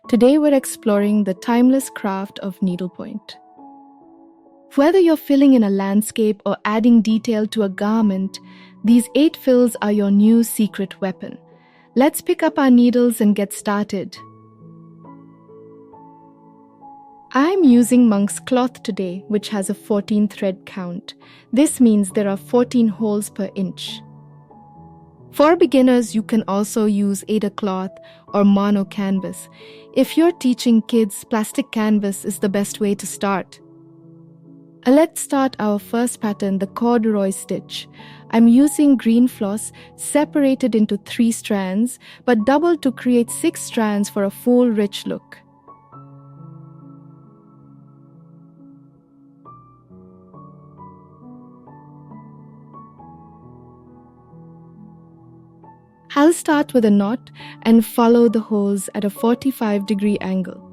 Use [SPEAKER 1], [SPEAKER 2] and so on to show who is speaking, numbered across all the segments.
[SPEAKER 1] Today we're exploring the timeless craft of needlepoint. Whether you're filling in a landscape or adding detail to a garment, these 8 fills are your new secret weapon. Let's pick up our needles and get started. I'm using monk's cloth today, which has a 14 thread count. This means there are 14 holes per inch. For beginners, you can also use Ada cloth or mono canvas. If you're teaching kids, plastic canvas is the best way to start. Let's start our first pattern, the corduroy stitch. I'm using green floss separated into 3 strands, but doubled to create 6 strands for a full rich look. I'll start with a knot and follow the holes at a 45-degree angle.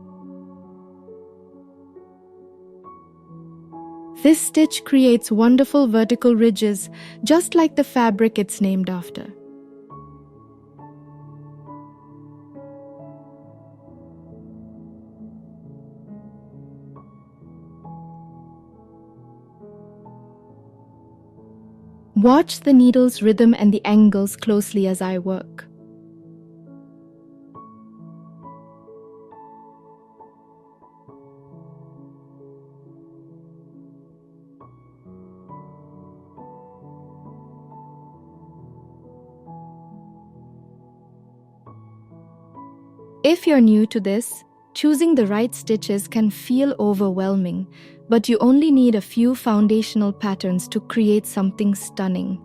[SPEAKER 1] This stitch creates wonderful vertical ridges, just like the fabric it's named after. Watch the needle's rhythm and the angles closely as I work. If you're new to this, choosing the right stitches can feel overwhelming, but you only need a few foundational patterns to create something stunning.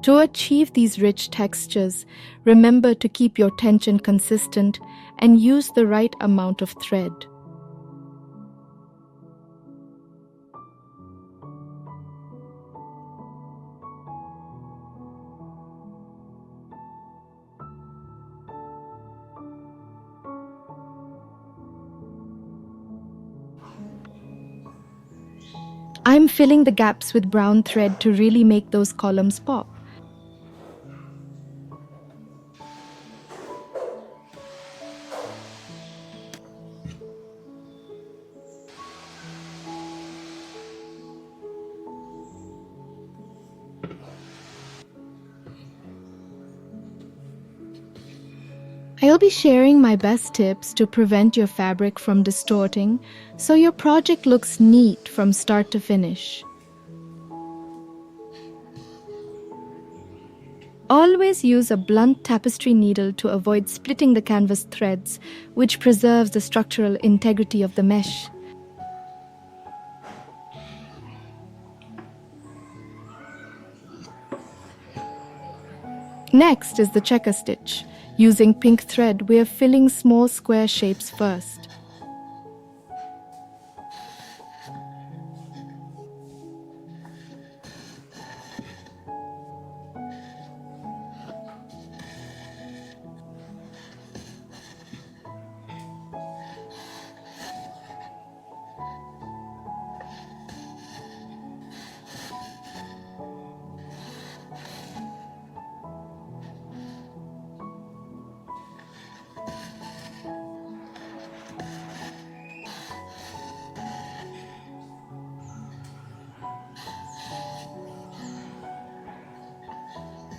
[SPEAKER 1] To achieve these rich textures, remember to keep your tension consistent and use the right amount of thread. I'm filling the gaps with brown thread to really make those columns pop. I'll be sharing my best tips to prevent your fabric from distorting, so your project looks neat from start to finish. Always use a blunt tapestry needle to avoid splitting the canvas threads, which preserves the structural integrity of the mesh. Next is the checker stitch. Using pink thread, we are filling small square shapes first.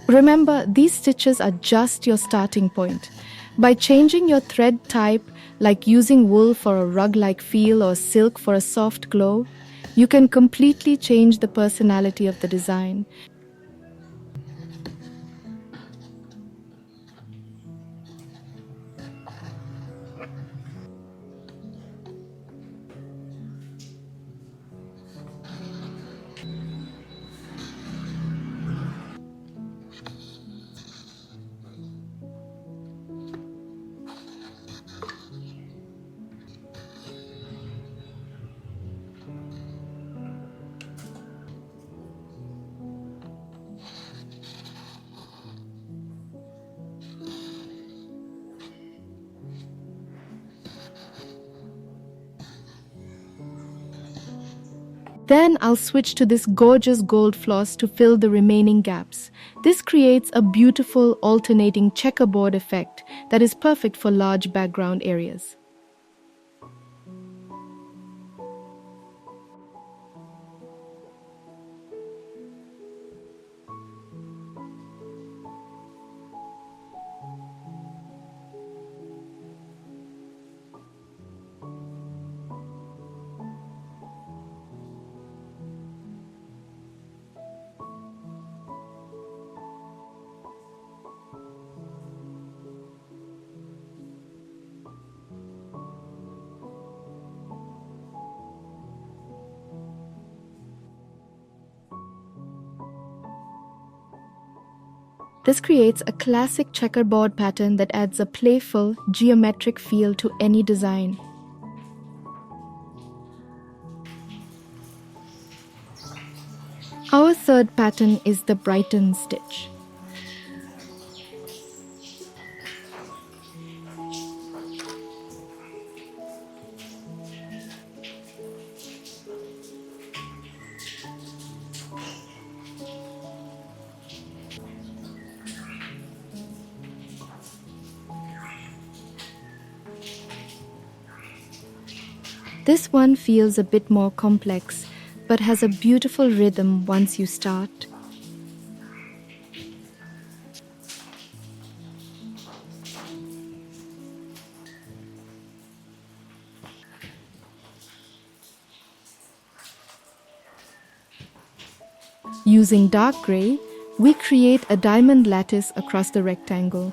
[SPEAKER 1] Remember, these stitches are just your starting point. By changing your thread type, like using wool for a rug-like feel or silk for a soft glow, you can completely change the personality of the design. Then I'll switch to this gorgeous gold floss to fill the remaining gaps. This creates a beautiful alternating checkerboard effect that is perfect for large background areas. This creates a classic checkerboard pattern that adds a playful, geometric feel to any design. Our third pattern is the Brighten stitch. This one feels a bit more complex, but has a beautiful rhythm once you start. Using dark gray, we create a diamond lattice across the rectangle.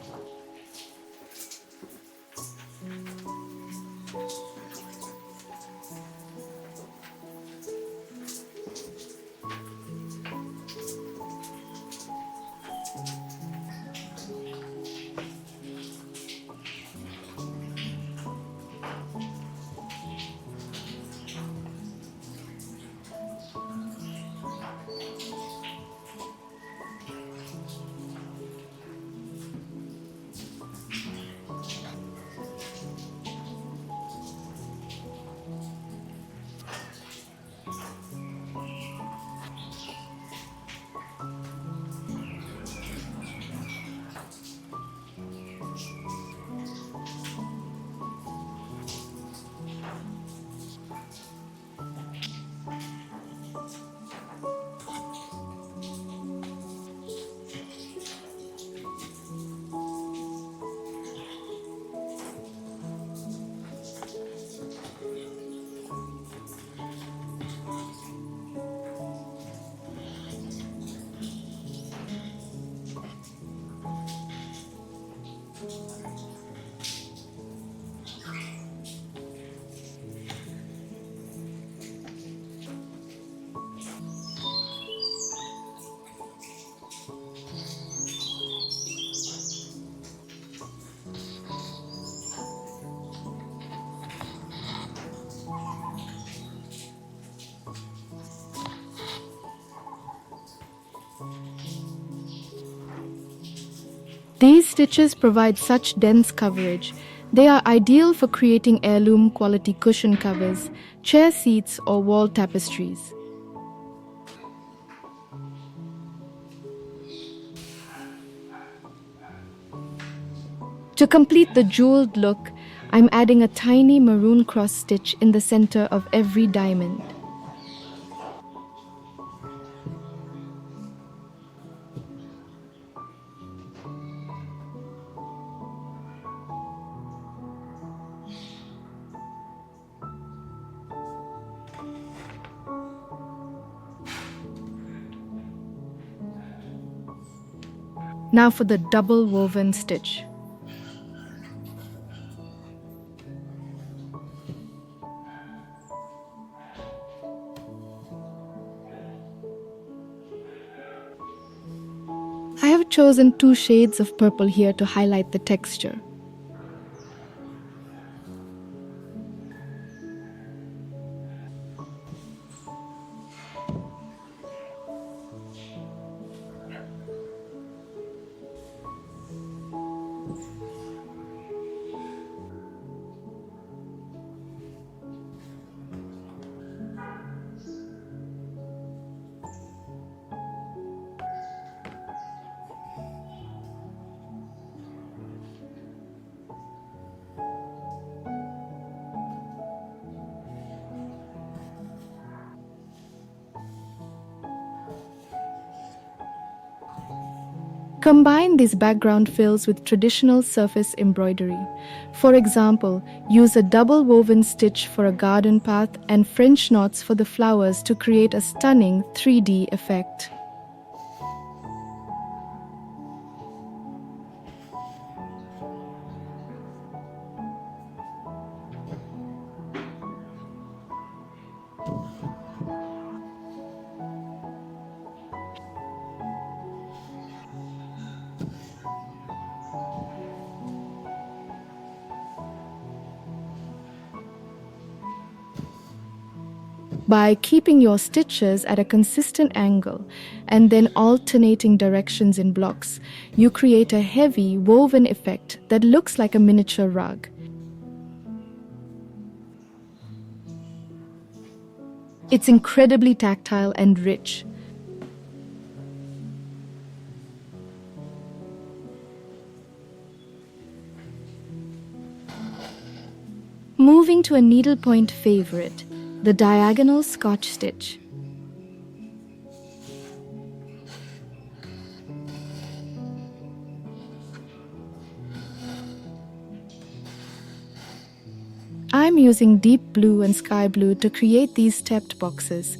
[SPEAKER 1] These stitches provide such dense coverage. They are ideal for creating heirloom quality cushion covers, chair seats, or wall tapestries. To complete the jeweled look, I'm adding a tiny maroon cross stitch in the center of every diamond. Now for the double woven stitch. I have chosen 2 shades of purple here to highlight the texture. Combine these background fills with traditional surface embroidery. For example, use a double woven stitch for a garden path and French knots for the flowers to create a stunning 3D effect. By keeping your stitches at a consistent angle and then alternating directions in blocks, you create a heavy woven effect that looks like a miniature rug. It's incredibly tactile and rich. Moving to a needlepoint favorite, the diagonal Scotch stitch. I'm using deep blue and sky blue to create these stepped boxes.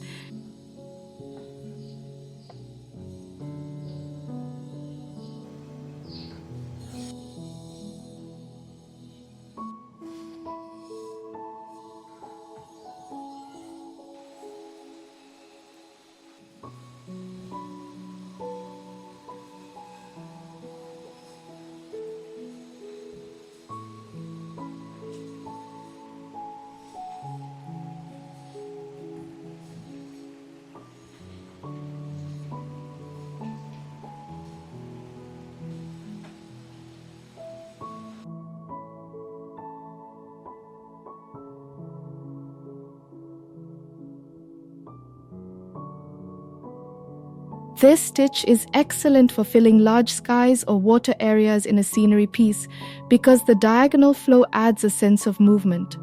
[SPEAKER 1] This stitch is excellent for filling large skies or water areas in a scenery piece because the diagonal flow adds a sense of movement.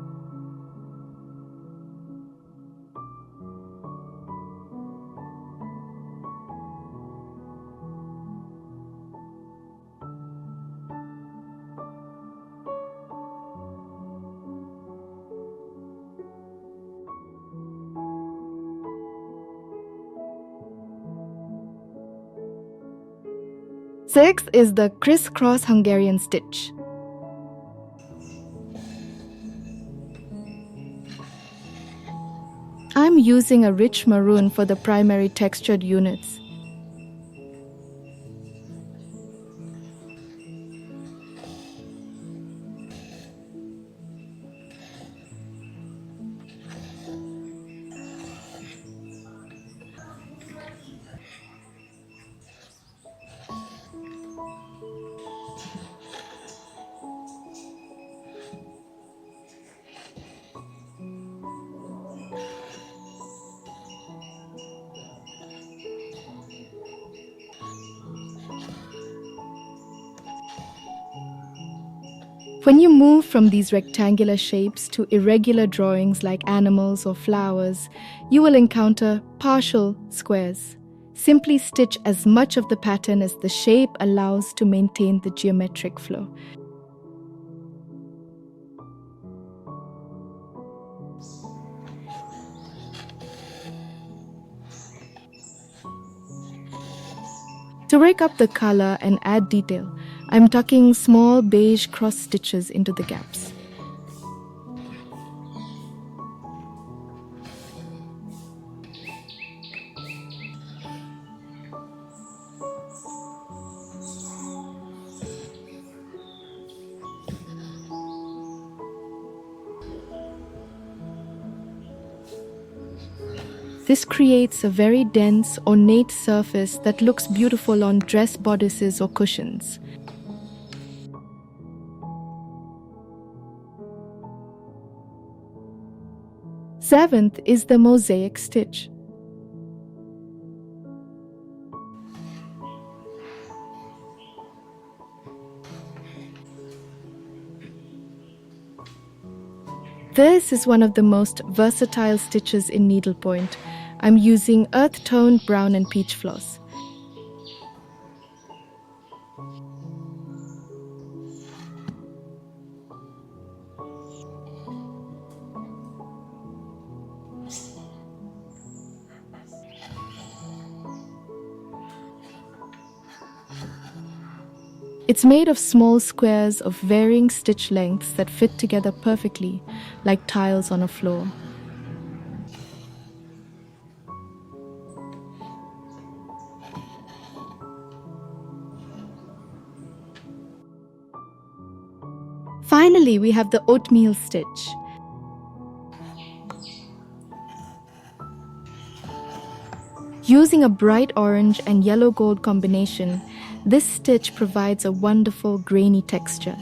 [SPEAKER 1] Sixth is the crisscross Hungarian stitch. I'm using a rich maroon for the primary textured units. When you move from these rectangular shapes to irregular drawings like animals or flowers, you will encounter partial squares. Simply stitch as much of the pattern as the shape allows to maintain the geometric flow. To break up the color and add detail, I'm tucking small beige cross stitches into the gaps. This creates a very dense, ornate surface that looks beautiful on dress bodices or cushions. Seventh is the mosaic stitch. This is one of the most versatile stitches in needlepoint. I'm using earth-toned brown and peach floss. It's made of small squares of varying stitch lengths that fit together perfectly, like tiles on a floor. Finally, we have the oatmeal stitch. Using a bright orange and yellow gold combination, this stitch provides a wonderful grainy texture.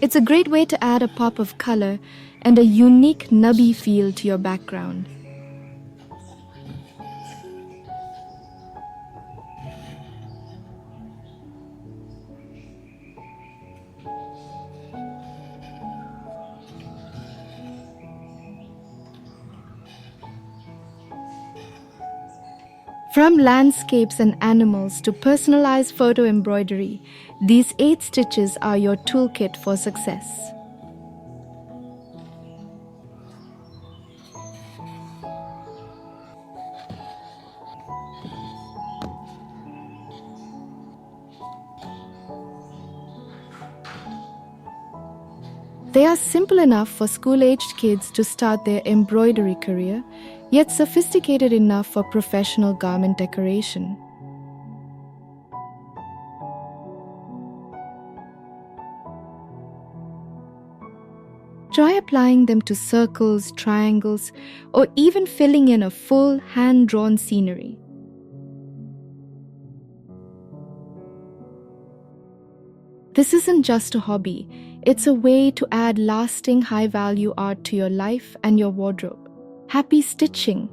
[SPEAKER 1] It's a great way to add a pop of color and a unique nubby feel to your background. From landscapes and animals to personalized photo embroidery, these 8 stitches are your toolkit for success. They are simple enough for school-aged kids to start their embroidery career, yet sophisticated enough for professional garment decoration. Try applying them to circles, triangles, or even filling in a full hand-drawn scenery. This isn't just a hobby, it's a way to add lasting high-value art to your life and your wardrobe. Happy stitching!